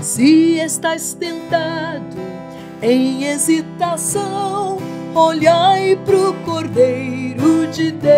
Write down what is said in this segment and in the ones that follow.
Se estás tentado em hesitação, olhai pro Cordeiro de Deus.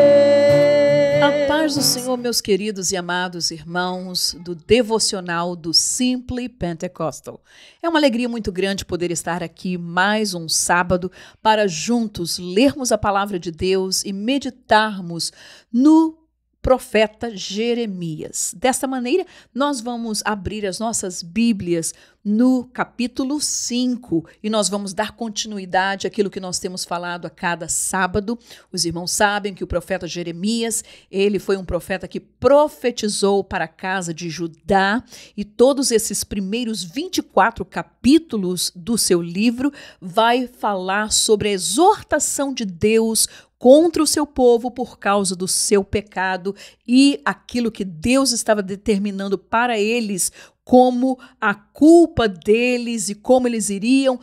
A paz do Senhor, meus queridos e amados irmãos do devocional do Simply Pentecostal. É uma alegria muito grande poder estar aqui mais um sábado para juntos lermos a palavra de Deus e meditarmos no profeta Jeremias. Desta maneira, nós vamos abrir as nossas Bíblias no capítulo 5 e nós vamos dar continuidade àquilo que nós temos falado a cada sábado. Os irmãos sabem que o profeta Jeremias, ele foi um profeta que profetizou para a casa de Judá e todos esses primeiros 24 capítulos do seu livro vai falar sobre a exortação de Deus contra o seu povo por causa do seu pecado e aquilo que Deus estava determinando para eles como a culpa deles e como eles iriam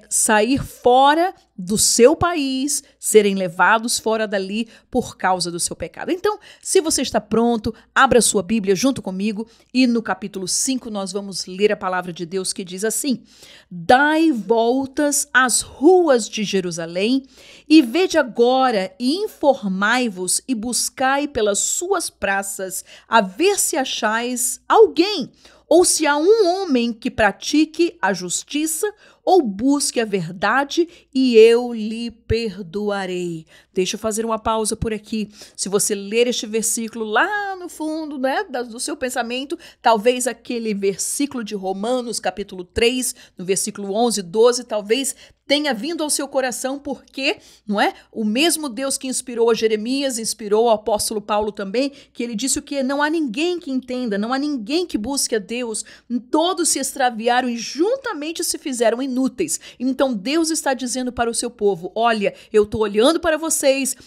sair fora do seu país, serem levados fora dali por causa do seu pecado. Então, se você está pronto, abra sua Bíblia junto comigo e no capítulo 5 nós vamos ler a palavra de Deus que diz assim: Dai voltas às ruas de Jerusalém e vede agora e informai-vos e buscai pelas suas praças a ver se achais alguém ou se há um homem que pratique a justiça ou busque a verdade, e eu lhe perdoarei. Deixa eu fazer uma pausa por aqui. Se você ler este versículo lá no fundo, do seu pensamento, talvez aquele versículo de Romanos, capítulo 3, no versículo 11 e 12, talvez tenha vindo ao seu coração porque, não é? O mesmo Deus que inspirou a Jeremias, inspirou o apóstolo Paulo também, que ele disse o quê? Não há ninguém que entenda, não há ninguém que busque a Deus, todos se extraviaram e juntamente se fizeram inúteis. Então Deus está dizendo para o seu povo, olha, eu estou olhando para vocês,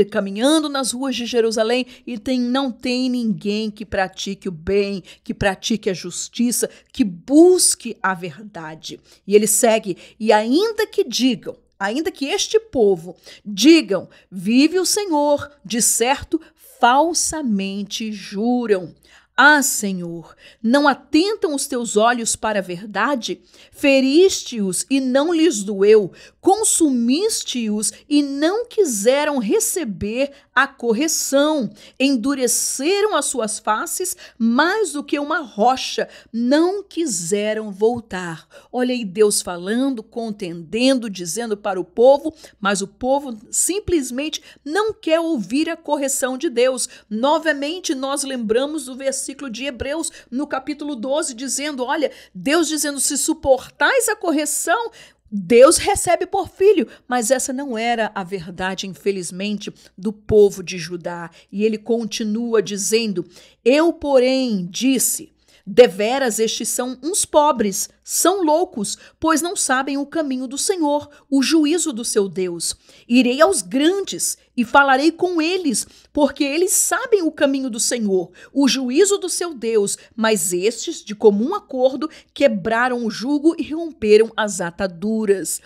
caminhando nas ruas de Jerusalém e não tem ninguém que pratique o bem, que pratique a justiça, que busque a verdade. E ele segue, e ainda que este povo digam, vive o Senhor, de certo, falsamente juram. Ah, Senhor, não atentam os teus olhos para a verdade? Feriste-os e não lhes doeu, consumiste-os e não quiseram receber a correção, endureceram as suas faces mais do que uma rocha, não quiseram voltar. Olha aí Deus falando, contendendo, dizendo para o povo, mas o povo simplesmente não quer ouvir a correção de Deus. Novamente nós lembramos do versículo de Hebreus, no capítulo 12, dizendo, olha, Deus dizendo, se suportais a correção, Deus recebe por filho, mas essa não era a verdade, infelizmente, do povo de Judá. E ele continua dizendo, eu, porém, disse, deveras estes são uns pobres, são loucos, pois não sabem o caminho do Senhor, o juízo do seu Deus. Irei aos grandes e falarei com eles, porque eles sabem o caminho do Senhor, o juízo do seu Deus, mas estes, de comum acordo, quebraram o jugo e romperam as ataduras.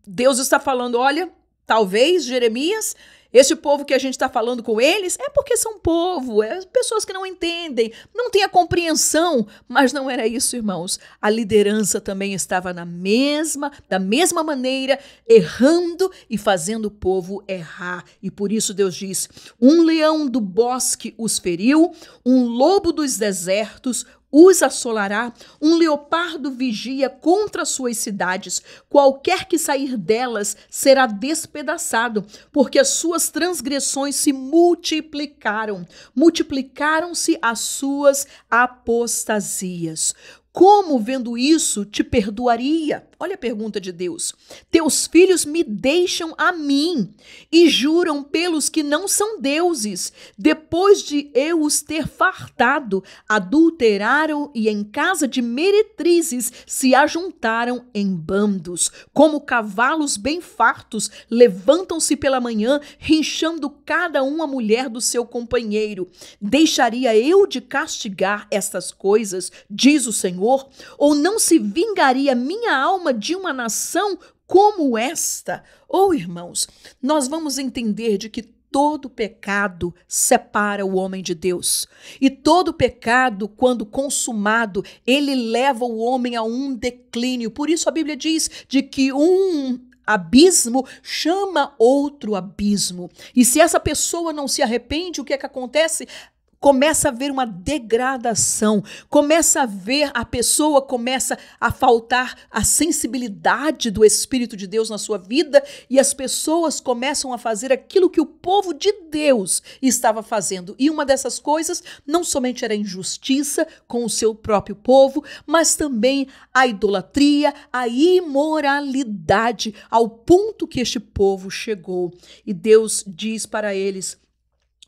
Deus está falando, olha, talvez, Jeremias, esse povo que a gente está falando com eles é porque são povo, pessoas que não entendem, não têm a compreensão, mas não era isso, irmãos. A liderança também estava da mesma maneira, errando e fazendo o povo errar. E por isso Deus diz, um leão do bosque os feriu, um lobo dos desertos os assolará, um leopardo vigia contra suas cidades, qualquer que sair delas será despedaçado, porque as suas transgressões se multiplicaram-se as suas apostasias. Como, vendo isso, te perdoaria? Olha a pergunta de Deus. Teus filhos me deixam a mim e juram pelos que não são deuses. Depois de eu os ter fartado, adulteraram e em casa de meretrizes se ajuntaram em bandos. Como cavalos bem fartos, levantam-se pela manhã, rinchando cada um a mulher do seu companheiro. Deixaria eu de castigar estas coisas, diz o Senhor? Ou não se vingaria minha alma de uma nação como esta? Irmãos, nós vamos entender de que todo pecado separa o homem de Deus. E todo pecado, quando consumado, ele leva o homem a um declínio. Por isso a Bíblia diz de que um abismo chama outro abismo. E se essa pessoa não se arrepende, o que é que acontece? Começa a haver uma degradação, começa a ver, a pessoa começa a faltar a sensibilidade do Espírito de Deus na sua vida e as pessoas começam a fazer aquilo que o povo de Deus estava fazendo. E uma dessas coisas não somente era a injustiça com o seu próprio povo, mas também a idolatria, a imoralidade, ao ponto que este povo chegou. E Deus diz para eles: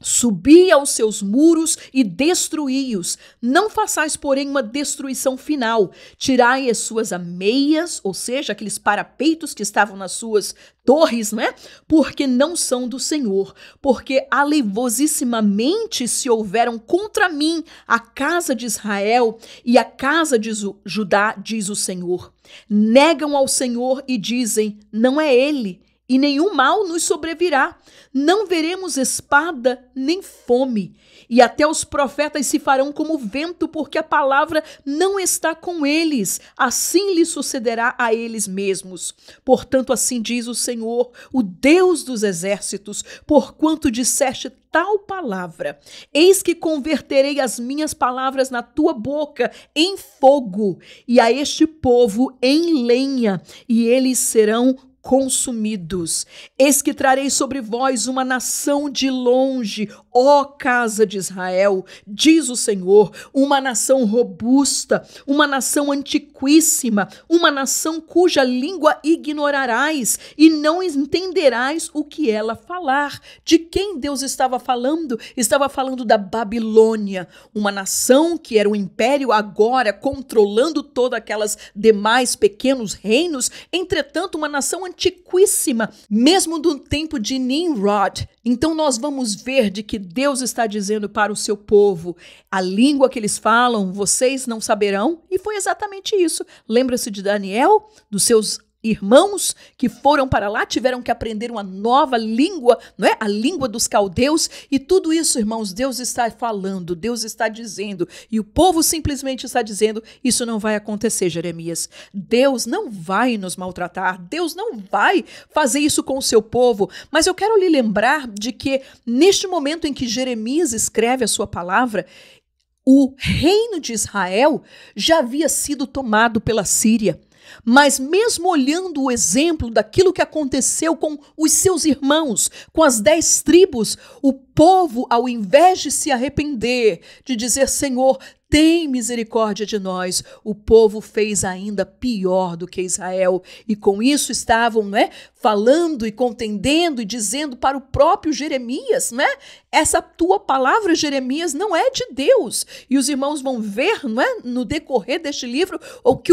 subi aos seus muros e destruí-os. Não façais, porém, uma destruição final. Tirai as suas ameias, ou seja, aqueles parapeitos que estavam nas suas torres, né? Porque não são do Senhor. Porque alevosissimamente se houveram contra mim a casa de Israel e a casa de Judá, diz o Senhor. Negam ao Senhor e dizem: não é ele, e nenhum mal nos sobrevirá. Não veremos espada nem fome. E até os profetas se farão como vento, porque a palavra não está com eles. Assim lhe sucederá a eles mesmos. Portanto, assim diz o Senhor, o Deus dos exércitos, porquanto disseste tal palavra: eis que converterei as minhas palavras na tua boca em fogo, e a este povo em lenha, e eles serão consumidos. Eis que trarei sobre vós uma nação de longe, ó casa de Israel, diz o Senhor, uma nação robusta, uma nação antiquíssima, uma nação cuja língua ignorarás e não entenderás o que ela falar. De quem Deus estava falando? Estava falando da Babilônia, uma nação que era um império agora controlando todas aquelas demais pequenos reinos, entretanto uma nação antiquíssima, mesmo do tempo de Nimrod. Então nós vamos ver de que Deus está dizendo para o seu povo: a língua que eles falam, vocês não saberão. E foi exatamente isso. Lembra-se de Daniel, dos seus irmãos que foram para lá, tiveram que aprender uma nova língua, não é? A língua dos caldeus. E tudo isso, irmãos, Deus está falando, Deus está dizendo, e o povo simplesmente está dizendo: isso não vai acontecer, Jeremias. Deus não vai nos maltratar, Deus não vai fazer isso com o seu povo. Mas eu quero lhe lembrar de que neste momento em que Jeremias escreve a sua palavra, o reino de Israel já havia sido tomado pela Síria. Mas mesmo olhando o exemplo daquilo que aconteceu com os seus irmãos, com as 10 tribos, o povo, ao invés de se arrepender, de dizer: Senhor, tem misericórdia de nós, o povo fez ainda pior do que Israel. E com isso estavam, falando e contendendo e dizendo para o próprio Jeremias, essa tua palavra, Jeremias, não é de Deus. E os irmãos vão ver, no decorrer deste livro, o que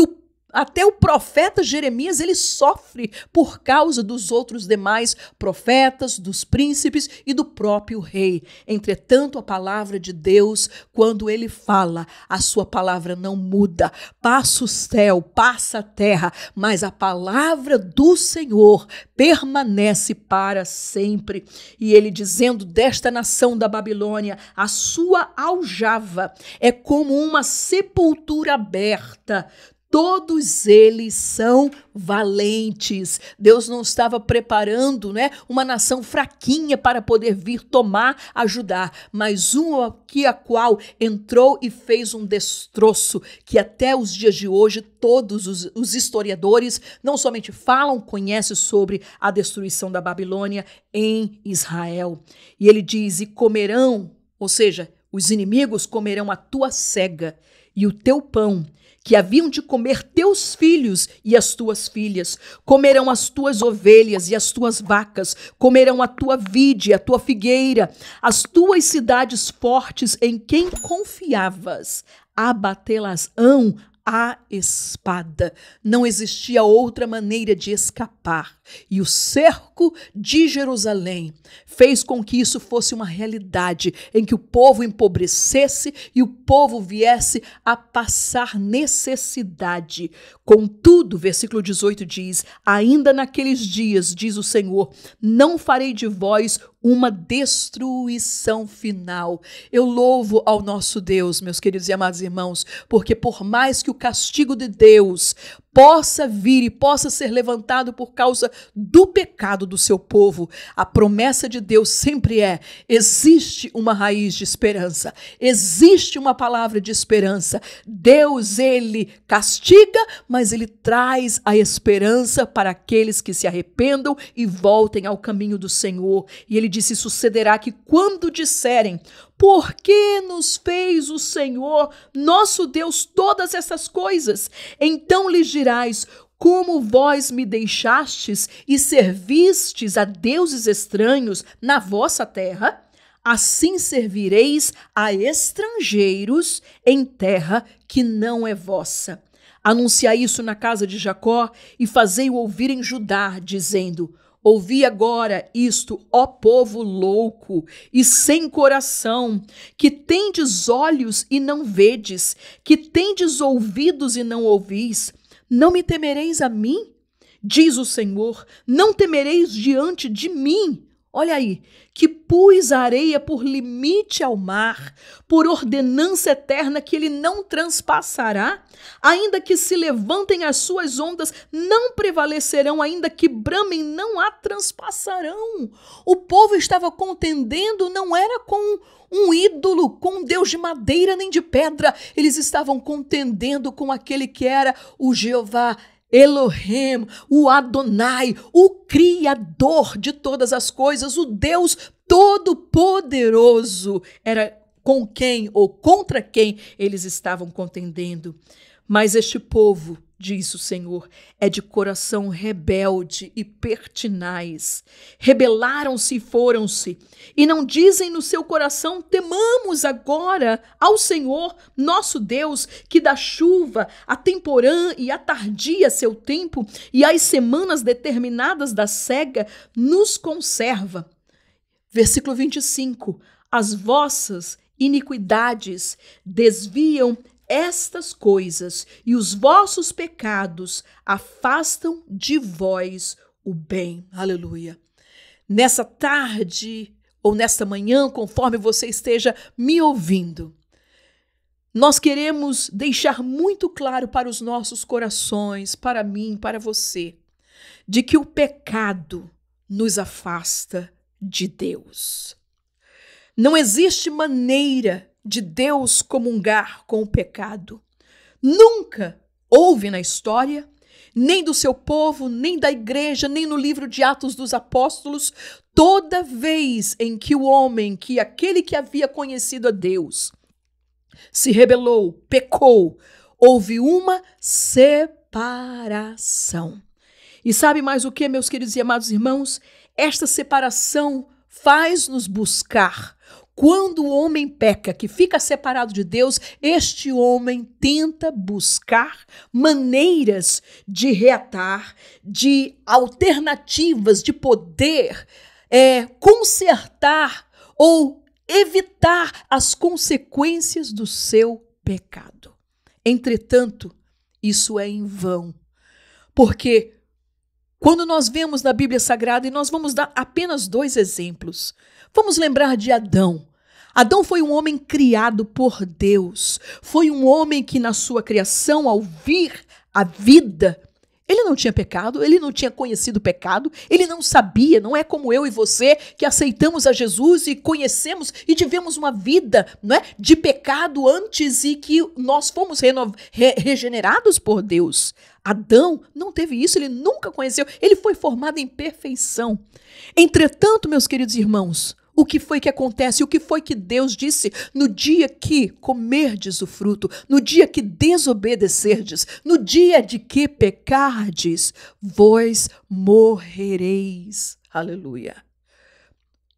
até o profeta Jeremias, ele sofre por causa dos outros demais profetas, dos príncipes e do próprio rei. Entretanto, a palavra de Deus, quando ele fala, a sua palavra não muda. Passa o céu, passa a terra, mas a palavra do Senhor permanece para sempre. E ele dizendo desta nação da Babilônia: a sua aljava é como uma sepultura aberta. Todos eles são valentes. Deus não estava preparando, uma nação fraquinha para poder vir tomar, ajudar, mas uma a qual entrou e fez um destroço, que até os dias de hoje todos os historiadores não somente falam, conhecem sobre a destruição da Babilônia em Israel. E ele diz: e comerão, ou seja, os inimigos comerão a tua sega e o teu pão, que haviam de comer teus filhos e as tuas filhas, comerão as tuas ovelhas e as tuas vacas, comerão a tua vide, a tua figueira, as tuas cidades fortes em quem confiavas, abatê-las-ão a espada. Não existia outra maneira de escapar. E o cerco de Jerusalém fez com que isso fosse uma realidade, em que o povo empobrecesse e o povo viesse a passar necessidade. Contudo, versículo 18 diz: ainda naqueles dias, diz o Senhor, não farei de vós uma destruição final. Eu louvo ao nosso Deus, meus queridos e amados irmãos, porque por mais que o castigo de Deus possa vir e possa ser levantado por causa do pecado do seu povo, a promessa de Deus sempre é: existe uma raiz de esperança, existe uma palavra de esperança. Deus, ele castiga, mas ele traz a esperança para aqueles que se arrependam e voltem ao caminho do Senhor. E ele disse: sucederá que quando disserem: por que nos fez o Senhor, nosso Deus, todas essas coisas? Então lhes dirás: como vós me deixastes e servistes a deuses estranhos na vossa terra, assim servireis a estrangeiros em terra que não é vossa. Anunciai isso na casa de Jacó e fazei-o ouvir em Judá, dizendo: ouvi agora isto, ó povo louco e sem coração, que tendes olhos e não vedes, que tendes ouvidos e não ouvis. Não me temereis a mim? Diz o Senhor, não temereis diante de mim. Olha aí, que pus a areia por limite ao mar, por ordenança eterna que ele não transpassará, ainda que se levantem as suas ondas, não prevalecerão, ainda que bramem, não a transpassarão. O povo estava contendendo, não era com um ídolo, com um Deus de madeira nem de pedra, eles estavam contendendo com aquele que era o Jeová Elohim, o Adonai, o Criador de todas as coisas, o Deus Todo-Poderoso. Era com quem ou contra quem eles estavam contendendo. Mas este povo, diz o Senhor, é de coração rebelde e pertinaz. Rebelaram-se e foram-se, e não dizem no seu coração: temamos agora ao Senhor, nosso Deus, que dá chuva a temporã e a tardia seu tempo, e as semanas determinadas da cega nos conserva. Versículo 25. As vossas iniquidades desviam estas coisas, e os vossos pecados afastam de vós o bem. Aleluia. Nessa tarde ou nesta manhã, conforme você esteja me ouvindo, nós queremos deixar muito claro para os nossos corações, para mim, para você, de que o pecado nos afasta de Deus. Não existe maneira de Deus comungar com o pecado. Nunca houve na história, nem do seu povo, nem da igreja, nem no livro de Atos dos Apóstolos, toda vez em que o homem, que aquele que havia conhecido a Deus, se rebelou, pecou, houve uma separação. E sabe mais o que, meus queridos e amados irmãos? Esta separação faz-nos buscar. Quando o homem peca, que fica separado de Deus, este homem tenta buscar maneiras de reatar, de alternativas, de poder consertar ou evitar as consequências do seu pecado. Entretanto, isso é em vão, porque quando nós vemos na Bíblia Sagrada, e nós vamos dar apenas 2 exemplos, vamos lembrar de Adão. Adão foi um homem criado por Deus. Foi um homem que na sua criação, ao vir a vida, ele não tinha pecado, ele não tinha conhecido pecado, ele não sabia, não é como eu e você que aceitamos a Jesus e conhecemos e tivemos uma vida, não é, de pecado antes e que nós fomos regenerados por Deus. Adão não teve isso, ele nunca conheceu, ele foi formado em perfeição. Entretanto, meus queridos irmãos, o que foi que acontece? O que foi que Deus disse? No dia que comerdes o fruto, no dia que desobedecerdes, no dia de que pecardes, vós morrereis. Aleluia.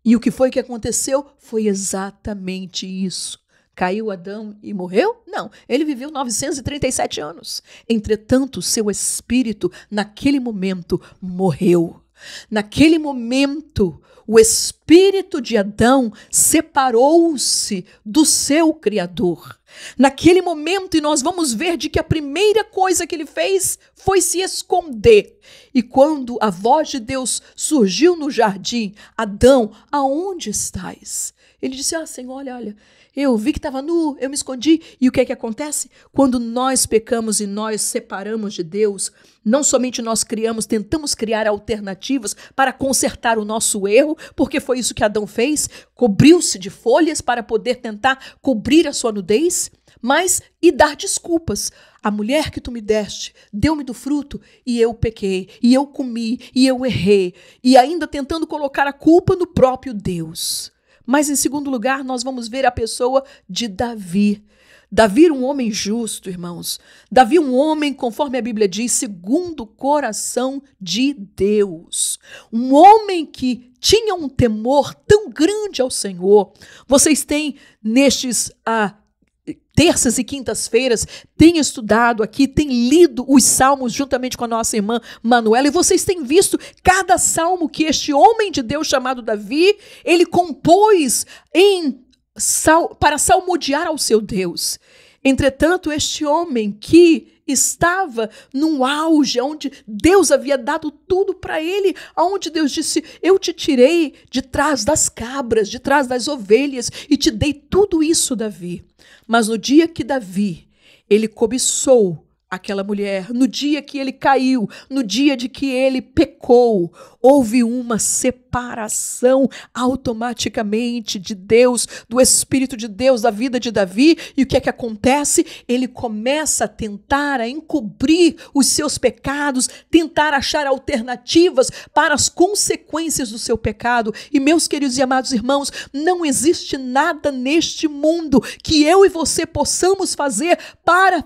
E o que foi que aconteceu? Foi exatamente isso. Caiu Adão e morreu? Não, ele viveu 937 anos. Entretanto, seu espírito, naquele momento, morreu. Naquele momento, o espírito de Adão separou-se do seu Criador. Naquele momento, e nós vamos ver de que a primeira coisa que ele fez foi se esconder. E quando a voz de Deus surgiu no jardim, Adão, aonde estás? Ele disse, Senhor, olha, eu vi que estava nu, eu me escondi. E o que é que acontece? Quando nós pecamos e nós separamos de Deus, não somente nós tentamos criar alternativas para consertar o nosso erro, porque foi isso que Adão fez, cobriu-se de folhas para poder tentar cobrir a sua nudez, mas e dar desculpas. A mulher que tu me deste deu-me do fruto e eu pequei, e eu comi, e eu errei, e ainda tentando colocar a culpa no próprio Deus. Mas, em segundo lugar, nós vamos ver a pessoa de Davi. Davi era um homem justo, irmãos. Davi um homem, conforme a Bíblia diz, segundo o coração de Deus. Um homem que tinha um temor tão grande ao Senhor. Vocês têm nestes terças e quintas-feiras, têm estudado aqui, têm lido os salmos juntamente com a nossa irmã Manuela, e vocês têm visto cada salmo que este homem de Deus chamado Davi, ele compôs para salmodiar ao seu Deus. Entretanto, este homem que estava num auge, onde Deus havia dado tudo para ele, onde Deus disse, eu te tirei de trás das cabras, de trás das ovelhas, e te dei tudo isso, Davi. Mas no dia que Davi, ele cobiçou aquela mulher, no dia que ele caiu, no dia de que ele pecou, houve uma separação automaticamente de Deus, do Espírito de Deus, da vida de Davi. E o que é que acontece? Ele começa a tentar encobrir os seus pecados, tentar achar alternativas para as consequências do seu pecado. E meus queridos e amados irmãos, não existe nada neste mundo que eu e você possamos fazer para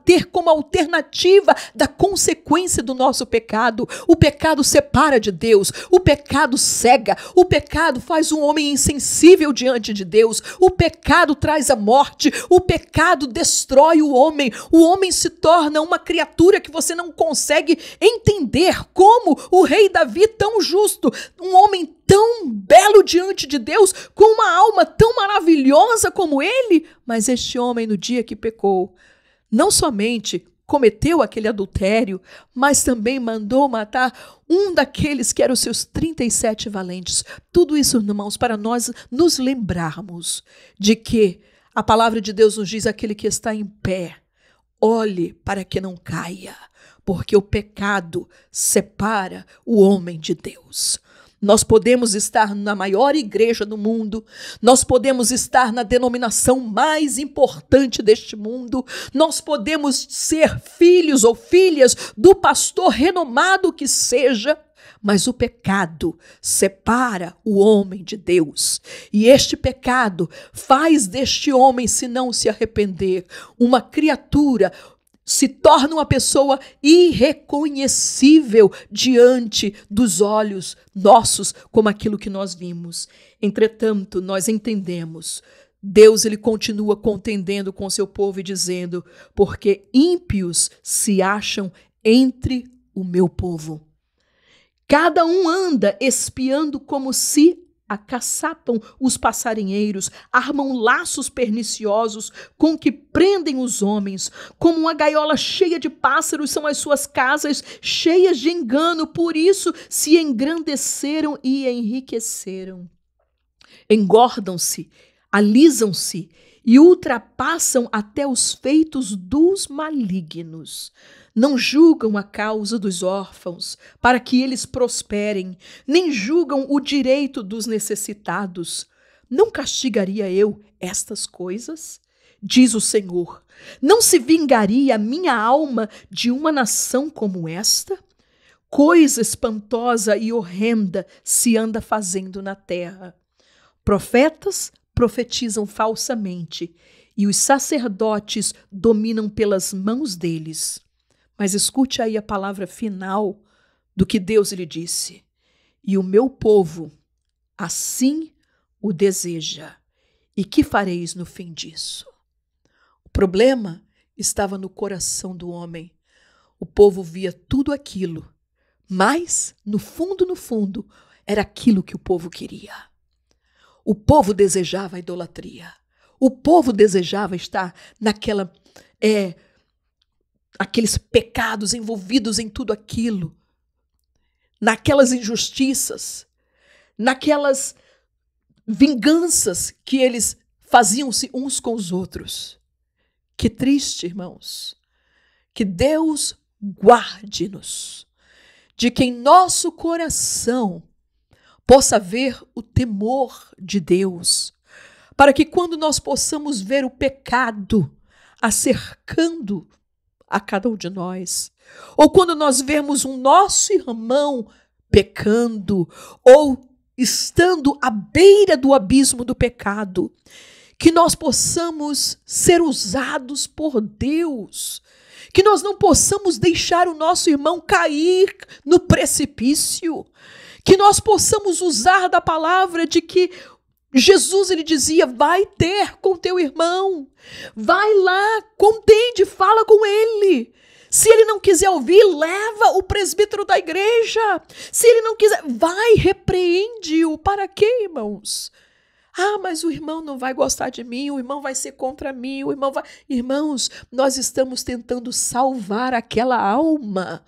ter como alternativa da consequência do nosso pecado. O pecado separa de Deus, o pecado cega, o pecado faz um homem insensível diante de Deus, o pecado traz a morte, o pecado destrói o homem se torna uma criatura que você não consegue entender, como o rei Davi, tão justo, um homem tão belo diante de Deus, com uma alma tão maravilhosa como ele, mas este homem no dia que pecou, não somente cometeu aquele adultério, mas também mandou matar um daqueles que eram os seus 37 valentes. Tudo isso, irmãos, para nós nos lembrarmos de que a palavra de Deus nos diz, aquele que está em pé, olhe para que não caia, porque o pecado separa o homem de Deus. Nós podemos estar na maior igreja do mundo, nós podemos estar na denominação mais importante deste mundo, nós podemos ser filhos ou filhas do pastor renomado que seja, mas o pecado separa o homem de Deus. E este pecado faz deste homem, se não se arrepender, uma criatura, se torna uma pessoa irreconhecível diante dos olhos nossos, como aquilo que nós vimos. Entretanto, nós entendemos, Deus ele continua contendendo com o seu povo e dizendo, porque ímpios se acham entre o meu povo. Cada um anda espiando como se acaçapam os passarinheiros, armam laços perniciosos com que prendem os homens. Como uma gaiola cheia de pássaros são as suas casas, cheias de engano, por isso se engrandeceram e enriqueceram. Engordam-se, alisam-se e ultrapassam até os feitos dos malignos. Não julgam a causa dos órfãos, para que eles prosperem, nem julgam o direito dos necessitados. Não castigaria eu estas coisas? Diz o Senhor. Não se vingaria a minha alma de uma nação como esta? Coisa espantosa e horrenda se anda fazendo na terra. Profetas profetizam falsamente, e os sacerdotes dominam pelas mãos deles. Mas escute aí a palavra final do que Deus lhe disse. E o meu povo assim o deseja, E que fareis no fim disso? O problema estava no coração do homem. O povo via tudo aquilo, mas, no fundo, era aquilo que o povo queria. O povo desejava a idolatria. O povo desejava estar aqueles pecados envolvidos em tudo aquilo, naquelas injustiças, naquelas vinganças que eles faziam-se uns com os outros. Que triste, irmãos. Que Deus guarde-nos de que em nosso coração possa haver o temor de Deus, para que quando nós possamos ver o pecado acercando a cada um de nós, ou quando nós vemos um nosso irmão pecando, ou estando à beira do abismo do pecado, que nós possamos ser usados por Deus, que nós não possamos deixar o nosso irmão cair no precipício, que nós possamos usar da palavra de que Jesus, ele dizia, vai ter com teu irmão, vai lá, contende, fala com ele. Se ele não quiser ouvir, leva o presbítero da igreja. Se ele não quiser, vai, repreende-o. Para quê, irmãos? Ah, mas o irmão não vai gostar de mim, o irmão vai ser contra mim, o irmão vai... Irmãos, nós estamos tentando salvar aquela alma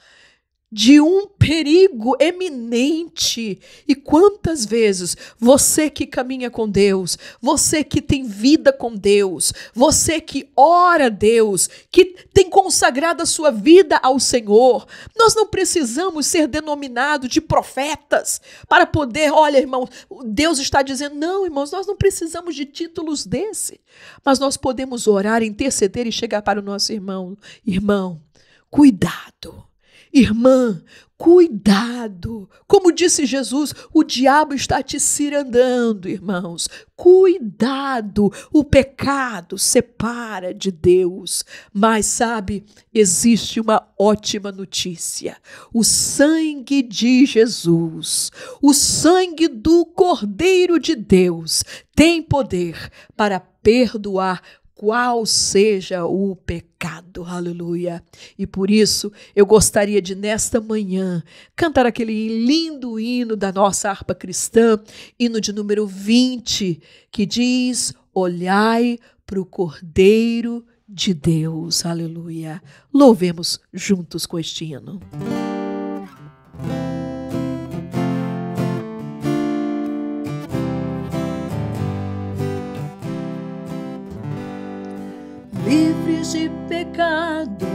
de um perigo eminente. E quantas vezes você que caminha com Deus, você que tem vida com Deus, você que ora a Deus, que tem consagrado a sua vida ao Senhor, nós não precisamos ser denominados de profetas para poder, olha, irmão, Deus está dizendo, não, irmãos, nós não precisamos de títulos desse, mas nós podemos orar, interceder e chegar para o nosso irmão, cuidado. Irmã, cuidado. Como disse Jesus, o diabo está te cirandando, irmãos. Cuidado, o pecado separa de Deus. Mas sabe, existe uma ótima notícia. O sangue de Jesus, o sangue do Cordeiro de Deus, tem poder para perdoar qual seja o pecado, aleluia. E por isso eu gostaria de nesta manhã cantar aquele lindo hino da nossa harpa cristã, hino de número 20, que diz, olhai para o Cordeiro de Deus, aleluia. Louvemos juntos com este hino. Livres de pecado,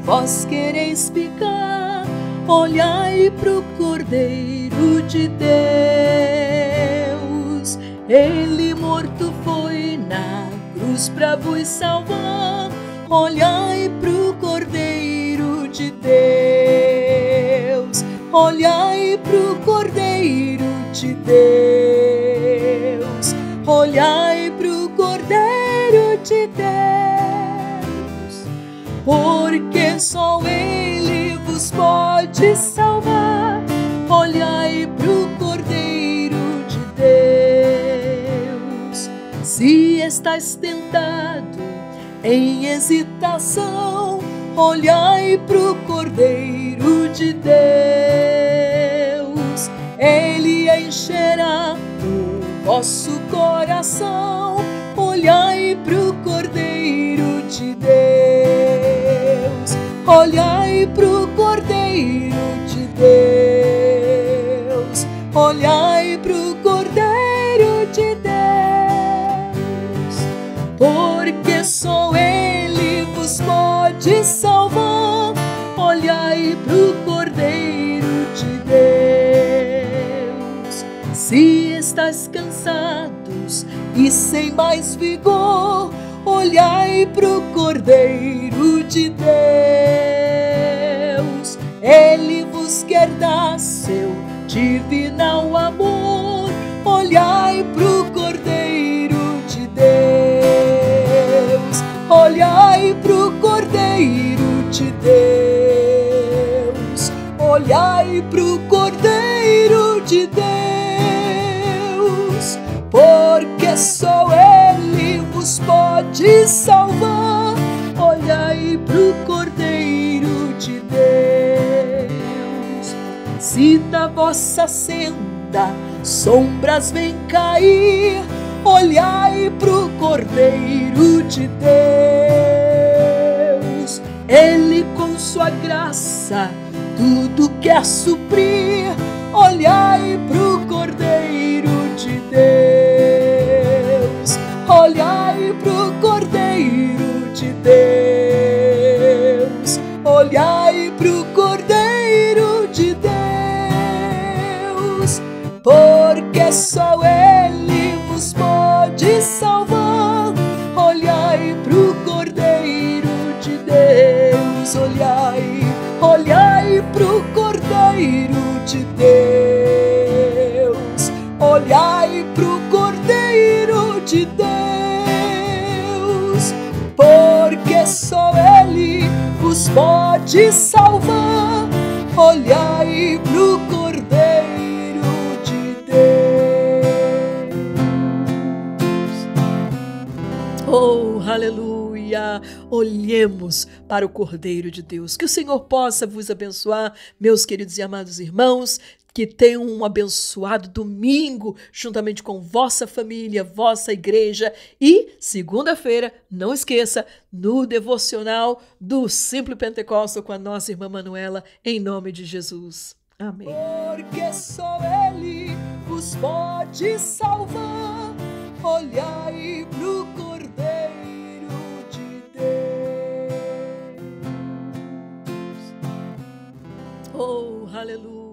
vós quereis ficar, olhai pro Cordeiro de Deus. Ele morto foi na cruz pra vos salvar, olhai pro Cordeiro de Deus. Olhai pro Cordeiro de Deus. Olhai pro Cordeiro de Deus. Porque só Ele vos pode salvar. Olhai pro Cordeiro de Deus. Se estais tentado em hesitação, olhai pro Cordeiro de Deus. Ele encherá o vosso coração. Olhai pro Cordeiro de Deus. Olhai pro Cordeiro de Deus. Olhai pro Cordeiro de Deus. Porque só Ele vos pode salvar. Olhai pro Cordeiro de Deus. Se estáis cansados e sem mais vigor, olhai pro Cordeiro de Deus. Ele vos quer dar seu divinal amor. Olhai pro Cordeiro de Deus. Olhai pro Cordeiro de Deus. Olhai pro Cordeiro de Deus. Porque só Ele vos pode salvar. Olhai pro Cordeiro de Deus. Se da vossa senda sombras vêm cair, olhai pro Cordeiro de Deus. Ele com sua graça tudo quer suprir. Olhai pro Cordeiro de Deus. Olhai pro Cordeiro de Deus. Olhai pro Cordeiro de Deus. Porque só Ele vos pode salvar. Olhai pro Cordeiro de Deus. Olhai, olhai pro Cordeiro de Deus. Olhai pro Cordeiro de Deus. Porque só Ele vos pode salvar. Olhai pro Cordeiro de Deus. Oh, aleluia! Olhemos para o Cordeiro de Deus. Que o Senhor possa vos abençoar, meus queridos e amados irmãos. Que tenham um abençoado domingo, juntamente com vossa família, vossa igreja. E segunda-feira, não esqueça, no devocional do Simple Pentecostal com a nossa irmã Manuela, em nome de Jesus. Amém. Porque só Ele vos pode salvar. Olhai pro Cordeiro de Deus. Oh, aleluia.